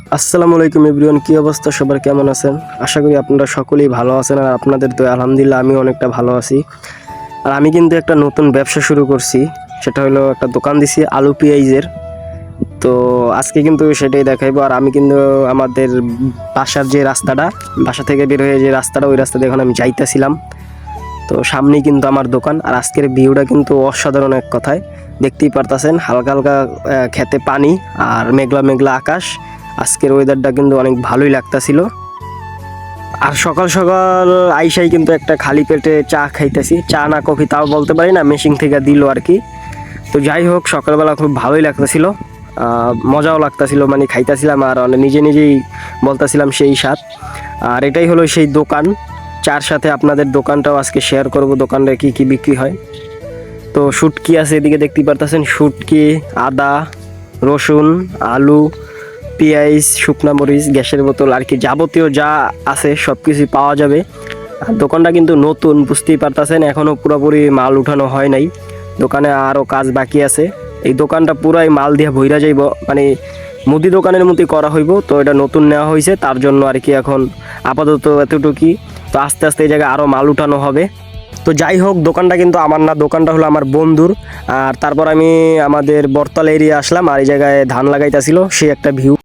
আসসালামু আলাইকুম এভরিওয়ান, কি অবস্থা সবার, কেমন আছেন? আশা করি আপনারা সকলেই ভালো আছেন। আর আপনাদের তো আলহামদুলিল্লাহ আমি অনেকটা ভালো আছি। আর আমি কিন্তু একটা নতুন ব্যবসা শুরু করছি, সেটা হলো একটা দোকান দিছি আলু পেঁয়াজের। তো আজকে কিন্তু সেটাই দেখাইবো। আর আমি কিন্তু আমাদের বাসার যে রাস্তাটা, বাসা থেকে বের হয়ে যে রাস্তাটা, ওই রাস্তা দিয়ে এখন আমি যাইতেছিলাম। তো সামনেই কিন্তু আমার দোকান। আর আজকের ভিউটা কিন্তু অসাধারণ এক কথায়, দেখতেই পারতাছেন। হালকা হালকা খেতে পানি আর মেঘলা মেঘলা আকাশ। আজকের ওয়েদারটা কিন্তু অনেক ভালোই লাগতাছিল। আর সকাল সকাল আইসাই কিন্তু একটা খালি পেটে চা খাইতেছি, চা না কফি তাও বলতে পারি না, মেশিন থেকে দিল আর কি। তো যাই হোক, সকালবেলা খুব ভালোই লাগতেছিল, মজাও লাগতেছিল, মানে খাইতেছিলাম আর নিজে নিজেই বলতেছিলাম সেই স্বাদ। আর এটাই হলো সেই দোকান। চার সাথে আপনাদের দোকানটাও আজকে শেয়ার করব, দোকানটা কি কি বিক্রি হয়। তো শুটকি আছে এদিকে, দেখতেই পারতেছেন, শুটকি, আদা, রসুন, আলু, পেঁয়াজ, শুকনা মরিচ, গ্যাসের বোতল, আর কি যাবতীয় যা আছে সব কিছুই পাওয়া যাবে। আর দোকানটা কিন্তু নতুন, বুঝতেই পারতেছেন, এখনও পুরোপুরি মাল উঠানো হয় নাই, দোকানে আরও কাজ বাকি আছে। এই দোকানটা পুরাই মাল দিয়ে ভইরা যাইব, মানে মুদি দোকানের মতোই করা হইব। তো এটা নতুন নেওয়া হয়েছে, তার জন্য আর কি এখন আপাতত এতটুকুই। তো আস্তে আস্তে এই জায়গায় আরও মাল উঠানো হবে। তো যাই হোক, দোকানটা কিন্তু আমার না, দোকানটা হলো আমার বন্ধুর। আর তারপর আমি আমাদের বরতলা এরিয়া আসলাম, আর এই জায়গায় ধান লাগাইতেছিল, সেই একটা ভিউ।